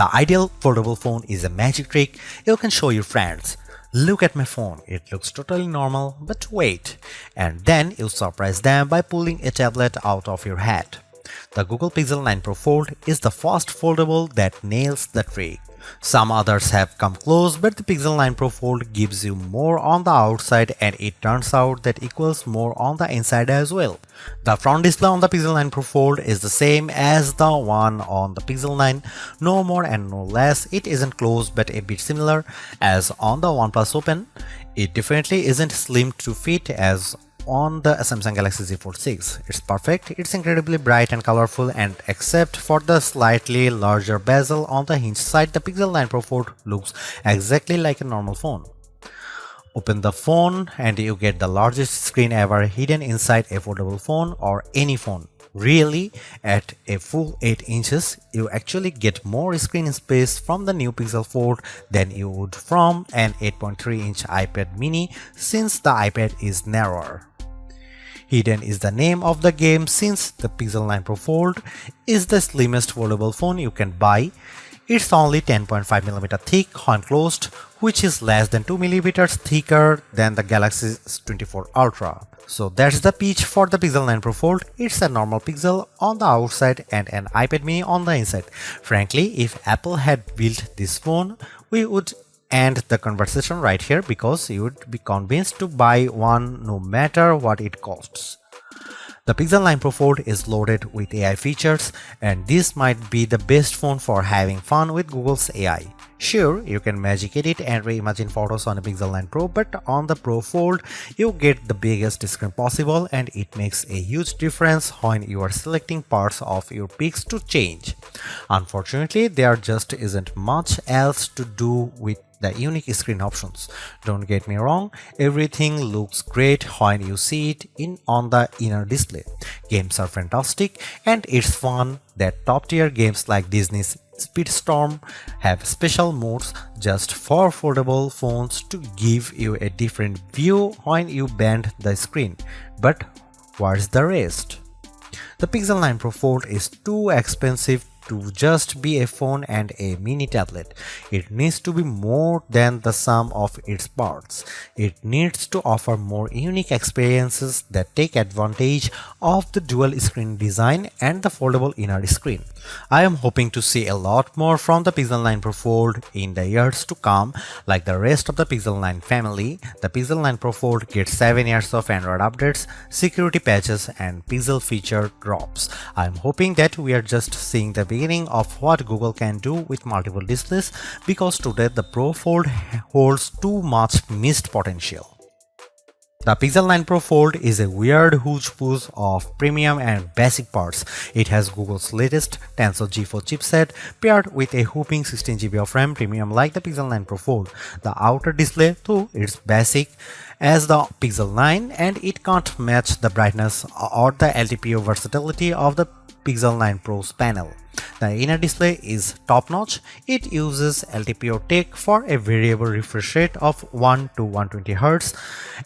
The ideal foldable phone is a magic trick you can show your friends. Look at my phone, it looks totally normal, but wait. And then you surprise them by pulling a tablet out of your hat. The Google Pixel 9 Pro Fold is the first foldable that nails the trick. Some others have come close, but the Pixel 9 Pro Fold gives you more on the outside, and it turns out that equals more on the inside as well. The front display on the Pixel 9 Pro Fold is the same as the one on the Pixel 9, no more and no less. It isn't close but a bit similar as on the OnePlus Open. It definitely isn't slim to fit as on the Samsung Galaxy Z Fold 6. It's perfect, it's incredibly bright and colorful, and except for the slightly larger bezel on the hinge side, the Pixel 9 Pro Fold looks exactly like a normal phone. Open the phone and you get the largest screen ever hidden inside a foldable phone or any phone. Really, at a full 8 inches, you actually get more screen space from the new Pixel Fold than you would from an 8.3-inch iPad mini, since the iPad is narrower. Hidden is the name of the game, since the Pixel 9 Pro Fold is the slimmest foldable phone you can buy. It's only 10.5mm thick when closed, which is less than 2mm thicker than the Galaxy S24 Ultra. So that's the pitch for the Pixel 9 Pro Fold. It's a normal Pixel on the outside and an iPad mini on the inside. Frankly, if Apple had built this phone, we would end the conversation right here, because you would be convinced to buy one no matter what it costs. The Pixel 9 Pro Fold is loaded with AI features, and this might be the best phone for having fun with Google's AI. Sure, you can magic edit and reimagine photos on a Pixel 9 Pro, but on the Pro Fold, you get the biggest screen possible, and it makes a huge difference when you are selecting parts of your pics to change. Unfortunately, there just isn't much else to do with the unique screen options. Don't get me wrong, everything looks great when you see it on the inner display. Games are fantastic, and it's fun that top-tier games like Disney's Speedstorm have special modes just for foldable phones to give you a different view when you bend the screen. But what's the rest? The Pixel 9 Pro Fold is too expensive to just be a phone and a mini tablet. It needs to be more than the sum of its parts. It needs to offer more unique experiences that take advantage of the dual screen design and the foldable inner screen. I am hoping to see a lot more from the Pixel 9 Pro Fold in the years to come. Like the rest of the Pixel 9 family, the Pixel 9 Pro Fold gets 7 years of Android updates, security patches, and Pixel feature drops. I am hoping that we are just seeing the beginning of what Google can do with multiple displays, because today the Pro Fold holds too much missed potential. The Pixel 9 Pro Fold is a weird hodgepodge of premium and basic parts. It has Google's latest Tensor G4 chipset paired with a whopping 16GB of RAM, premium like the Pixel 9 Pro Fold. The outer display, though, is basic as the Pixel 9, and it can't match the brightness or the LTPO versatility of the Pixel 9 Pro's panel. The inner display is top-notch. It uses LTPO tech for a variable refresh rate of 1 to 120Hz,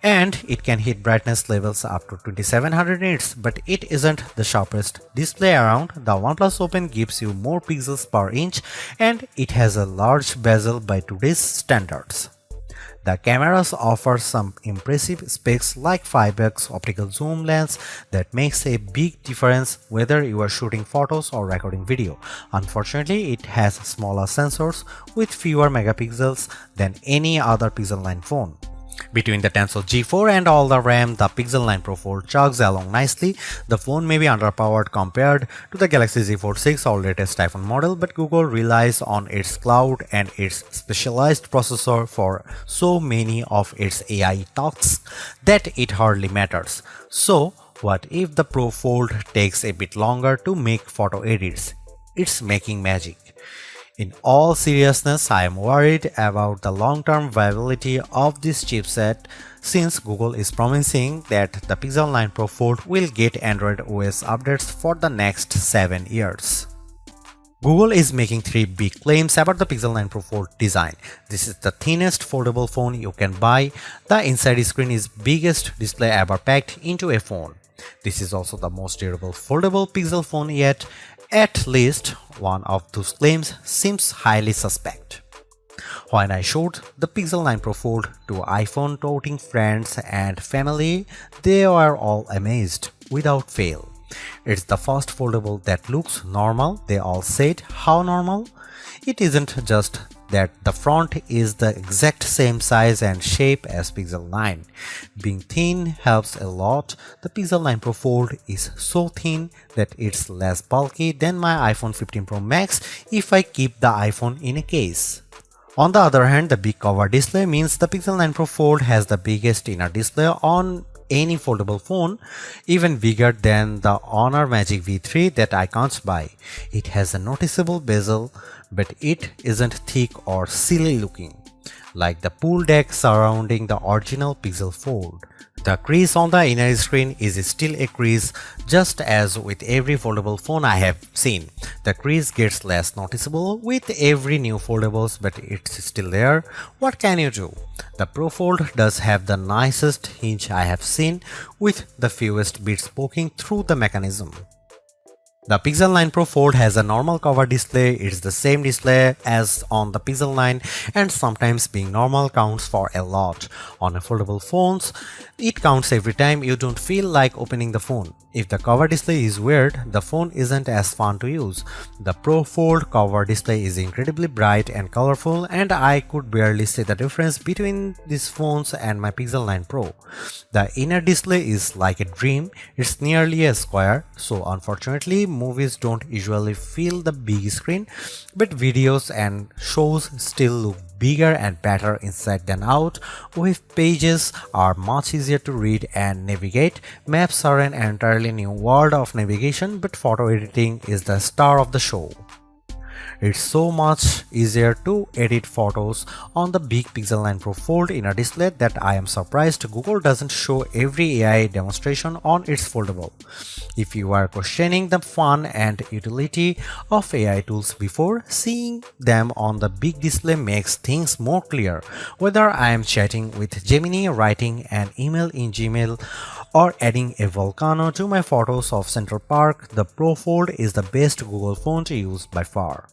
and it can hit brightness levels up to 2700 nits, but it isn't the sharpest display around. The OnePlus Open gives you more pixels per inch, and it has a large bezel by today's standards. The cameras offer some impressive specs like 5x optical zoom lens that makes a big difference whether you are shooting photos or recording video. Unfortunately, it has smaller sensors with fewer megapixels than any other Pixel 9 phone. Between the Tensor G4 and all the RAM, the Pixel 9 Pro Fold chugs along nicely. The phone may be underpowered compared to the Galaxy Z Fold 6 or latest iPhone model, but Google relies on its cloud and its specialized processor for so many of its AI tasks that it hardly matters. So, what if the Pro Fold takes a bit longer to make photo edits? It's making magic. In all seriousness, I am worried about the long-term viability of this chipset, since Google is promising that the Pixel 9 Pro Fold will get Android OS updates for the next 7 years. Google is making 3 big claims about the Pixel 9 Pro Fold design. This is the thinnest foldable phone you can buy. The inside screen is biggest display ever packed into a phone. This is also the most durable foldable Pixel phone yet, At least one of those claims seems highly suspect. When I showed the Pixel 9 Pro Fold to iPhone toting friends and family, they were all amazed without fail. It's the first foldable that looks normal. They all said, how normal? It isn't just that the front is the exact same size and shape as Pixel 9. Being thin helps a lot. The Pixel 9 Pro Fold is so thin that it's less bulky than my iPhone 15 Pro Max if I keep the iPhone in a case. On the other hand, the big cover display means the Pixel 9 Pro Fold has the biggest inner display on any foldable phone, even bigger than the Honor Magic V3 that I can't buy. It has a noticeable bezel, but it isn't thick or silly looking, like the pool deck surrounding the original Pixel Fold. The crease on the inner screen is still a crease, just as with every foldable phone I have seen. The crease gets less noticeable with every new foldables, but it's still there. What can you do? The Pro Fold does have the nicest hinge I have seen, with the fewest bits poking through the mechanism. The Pixel 9 Pro Fold has a normal cover display. It's the same display as on the Pixel 9, and sometimes being normal counts for a lot. On a foldable phones, it counts every time you don't feel like opening the phone. If the cover display is weird, the phone isn't as fun to use. The Pro Fold cover display is incredibly bright and colorful, and I could barely see the difference between these phones and my Pixel 9 Pro. The inner display is like a dream. It's nearly a square, so unfortunately movies don't usually fill the big screen, but videos and shows still look bigger and better inside than out. Web pages are much easier to read and navigate. Maps are an entirely new world of navigation, but photo editing is the star of the show. It's so much easier to edit photos on the big Pixel 9 Pro Fold inner display that I am surprised Google doesn't show every AI demonstration on its foldable. If you are questioning the fun and utility of AI tools before, seeing them on the big display makes things more clear. Whether I am chatting with Gemini, writing an email in Gmail, or adding a volcano to my photos of Central Park, the Pro Fold is the best Google phone to use by far.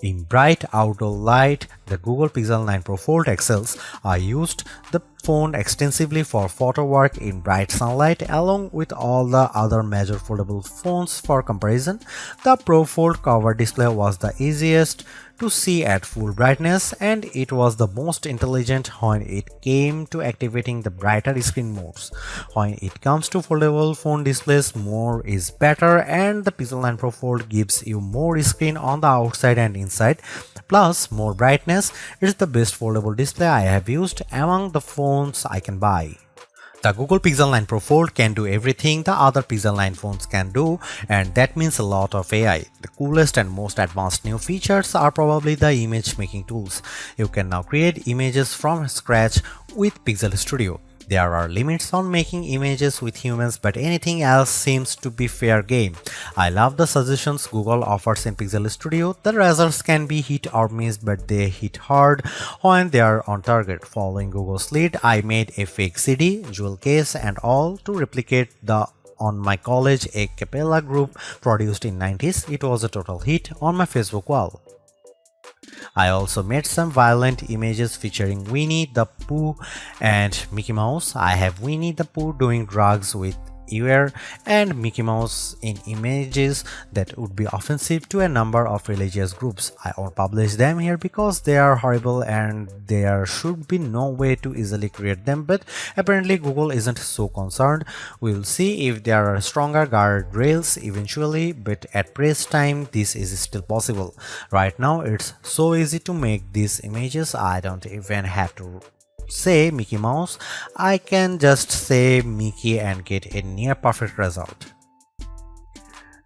In bright outdoor light, the Google Pixel 9 Pro Fold excels. I used the phone extensively for photo work in bright sunlight along with all the other major foldable phones for comparison. The Pro Fold cover display was the easiest to see at full brightness, and it was the most intelligent when it came to activating the brighter screen modes. When it comes to foldable phone displays, more is better, and the Pixel 9 Pro Fold gives you more screen on the outside and inside, plus more brightness. It's the best foldable display I have used among the phones I can buy. The Google Pixel 9 Pro Fold can do everything the other Pixel 9 phones can do, and that means a lot of AI. The coolest and most advanced new features are probably the image making tools. You can now create images from scratch with Pixel Studio. There are limits on making images with humans, but anything else seems to be fair game. I love the suggestions Google offers in Pixel Studio. The results can be hit or miss, but they hit hard when they are on target. Following Google's lead, I made a fake CD, jewel case and all to replicate the on my college a cappella group produced in 90s. It was a total hit on my Facebook wall. I also made some violent images featuring Winnie the Pooh and Mickey Mouse. I have Winnie the Pooh doing drugs with Eeyore and Mickey Mouse in images that would be offensive to a number of religious groups. I won't publish them here because they are horrible and there should be no way to easily create them, but apparently Google isn't so concerned. We'll see if there are stronger guardrails eventually, but at press time this is still possible. Right now it's so easy to make these images, I don't even have to say Mickey Mouse, I can just say Mickey and get a near perfect result.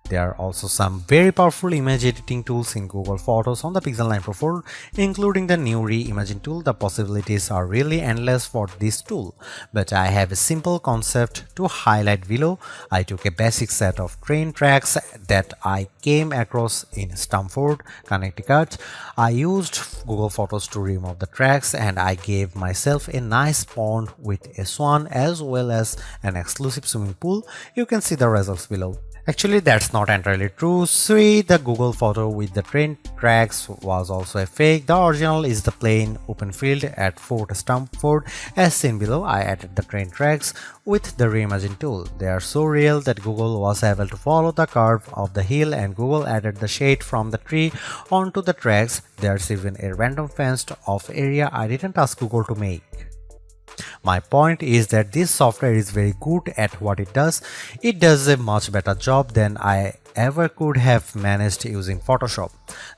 There are also some very powerful image editing tools in Google Photos on the Pixel 9 Pro Fold, including the new Reimagine tool. The possibilities are really endless for this tool, but I have a simple concept to highlight below. I took a basic set of train tracks that I came across in Stamford, Connecticut. I used Google Photos to remove the tracks, and I gave myself a nice pond with a swan as well as an exclusive swimming pool. You can see the results below. Actually, that's not entirely true. See, the Google photo with the train tracks was also a fake. The original is the plain open field at Fort Stamford. As seen below, I added the train tracks with the reimagine tool. They are so real that Google was able to follow the curve of the hill, and Google added the shade from the tree onto the tracks. There's even a random fenced off area I didn't ask Google to make. My point is that this software is very good at what it does. It does a much better job than I ever could have managed using Photoshop.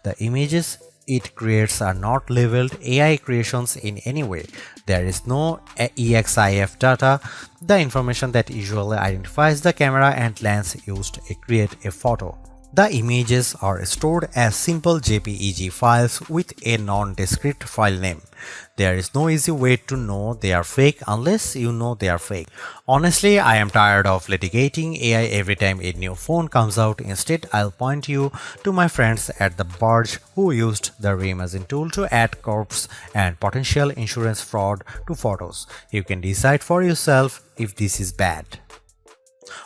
The images it creates are not labeled AI creations in any way. There is no EXIF data, the information that usually identifies the camera and lens used to create a photo. The images are stored as simple JPEG files with a nondescript file name. There is no easy way to know they are fake unless you know they are fake. Honestly, I am tired of litigating AI every time a new phone comes out. Instead, I'll point you to my friends at the Barge who used the reimagine tool to add corpse and potential insurance fraud to photos. You can decide for yourself if this is bad.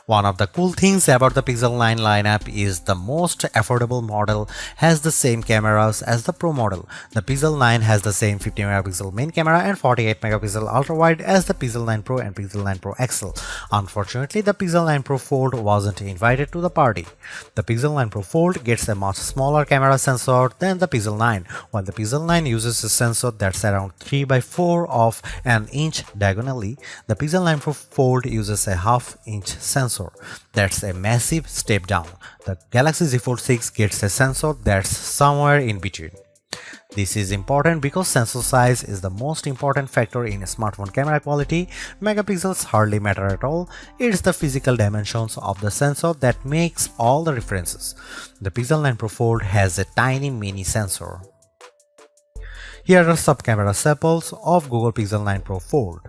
One of the cool things about the Pixel 9 lineup is the most affordable model has the same cameras as the Pro model. The Pixel 9 has the same 50 megapixel main camera and 48 megapixel ultra-wide as the Pixel 9 Pro and Pixel 9 Pro XL. Unfortunately, the Pixel 9 Pro Fold wasn't invited to the party. The Pixel 9 Pro Fold gets a much smaller camera sensor than the Pixel 9, while the Pixel 9 uses a sensor that's around 3 by 4 of an inch diagonally. The Pixel 9 Pro Fold uses a half-inch sensor. That's a massive step down. The Galaxy Z Fold 6 gets a sensor that's somewhere in between. This is important because sensor size is the most important factor in smartphone camera quality. Megapixels hardly matter at all. It's the physical dimensions of the sensor that makes all the differences. The Pixel 9 Pro Fold has a tiny mini sensor. Here are some camera samples of Google Pixel 9 Pro Fold.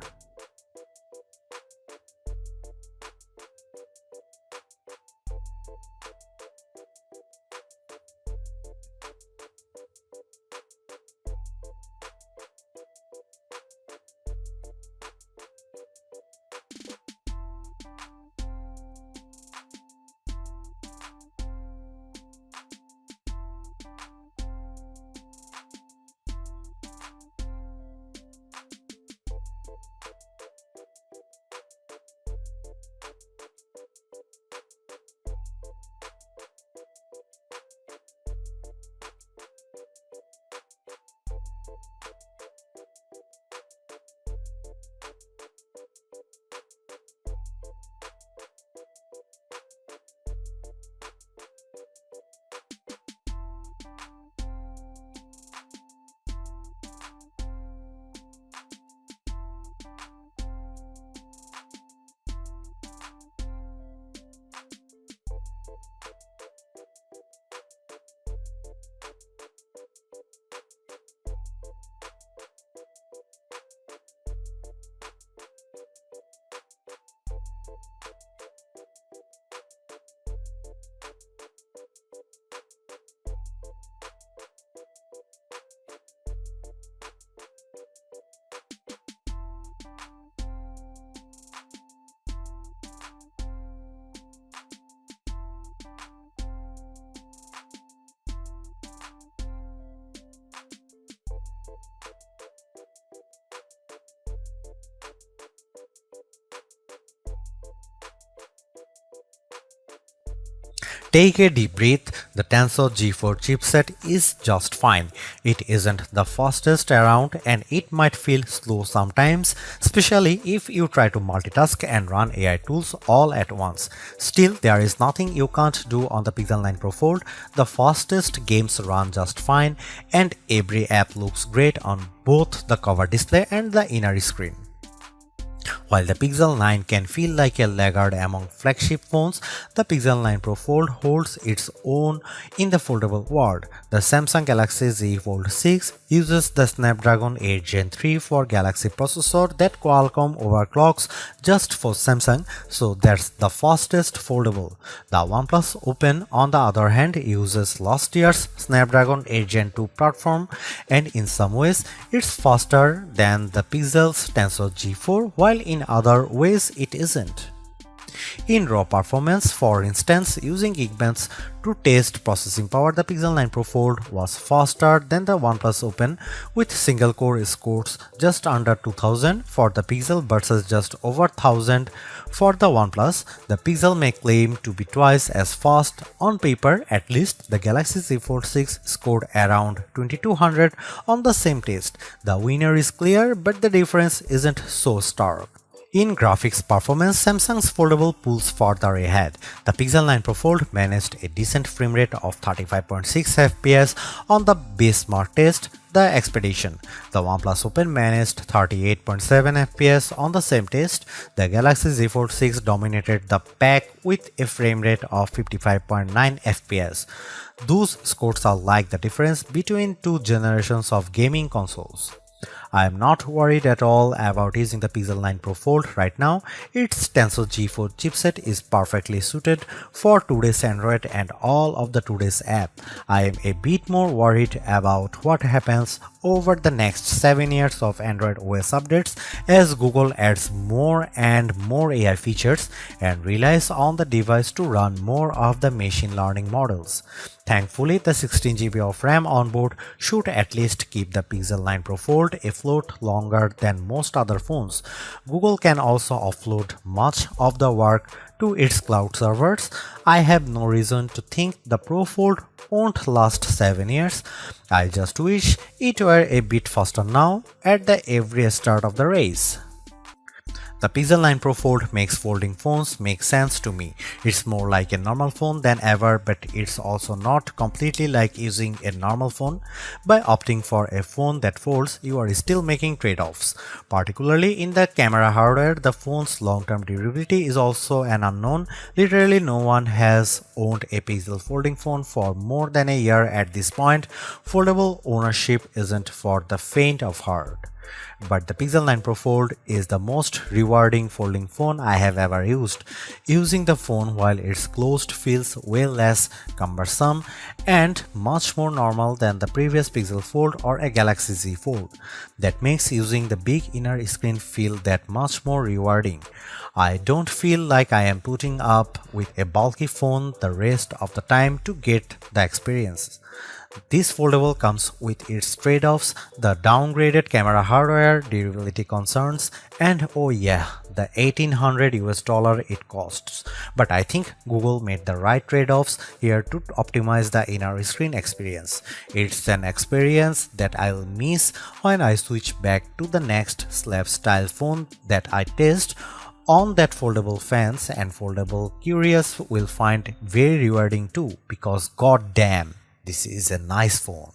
Take a deep breath. The Tensor G4 chipset is just fine. It isn't the fastest around and it might feel slow sometimes, especially if you try to multitask and run AI tools all at once. Still, there is nothing you can't do on the Pixel 9 Pro Fold. The fastest games run just fine and every app looks great on both the cover display and the inner screen. While the Pixel 9 can feel like a laggard among flagship phones, the Pixel 9 Pro Fold holds its own in the foldable world. The Samsung Galaxy Z Fold 6 uses the Snapdragon 8 Gen 3 for Galaxy processor that Qualcomm overclocks just for Samsung, so that's the fastest foldable. The OnePlus Open, on the other hand, uses last year's Snapdragon 8 Gen 2 platform, and in some ways, it's faster than the Pixel's Tensor G4, while in other ways it isn't. In raw performance, for instance, using Geekbench to test processing power, the Pixel 9 Pro Fold was faster than the OnePlus Open with single core scores just under 2000 for the Pixel versus just over 1000 for the OnePlus. The Pixel may claim to be twice as fast. On paper, at least, the Galaxy Z Fold 6 scored around 2200 on the same test. The winner is clear, but the difference isn't so stark. In graphics performance, Samsung's Foldable pulls further ahead. The Pixel 9 Pro Fold managed a decent frame rate of 35.6 FPS on the benchmark test, the Expedition. The OnePlus Open managed 38.7 FPS on the same test. The Galaxy Z Fold 6 dominated the pack with a frame rate of 55.9 FPS. Those scores are like the difference between two generations of gaming consoles. I am not worried at all about using the Pixel 9 Pro Fold right now. Its Tensor G4 chipset is perfectly suited for today's Android and all of the today's app. I am a bit more worried about what happens over the next 7 years of Android OS updates as Google adds more and more AI features and relies on the device to run more of the machine learning models. Thankfully, the 16GB of RAM on board should at least keep the Pixel 9 Pro Fold afloat longer than most other phones. Google can also offload much of the work to its cloud servers. I have no reason to think the Pro Fold won't last 7 years. I just wish it were a bit faster now at the every start of the race. The Pixel 9 Pro Fold makes folding phones make sense to me. It's more like a normal phone than ever, but it's also not completely like using a normal phone. By opting for a phone that folds, you are still making trade-offs. Particularly in the camera hardware, the phone's long-term durability is also an unknown. Literally no one has owned a Pixel folding phone for more than a year at this point. Foldable ownership isn't for the faint of heart. But the Pixel 9 Pro Fold is the most rewarding folding phone I have ever used. Using the phone while it's closed feels way less cumbersome and much more normal than the previous Pixel Fold or a Galaxy Z Fold. That makes using the big inner screen feel that much more rewarding. I don't feel like I am putting up with a bulky phone the rest of the time to get the experience. This foldable comes with its trade-offs, the downgraded camera hardware, durability concerns, and oh yeah, the $1800 it costs. But I think Google made the right trade-offs here to optimize the inner screen experience. It's an experience that I'll miss when I switch back to the next slab style phone that I test on that foldable fans, and foldable curious will find very rewarding too, because goddamn, this is a nice phone.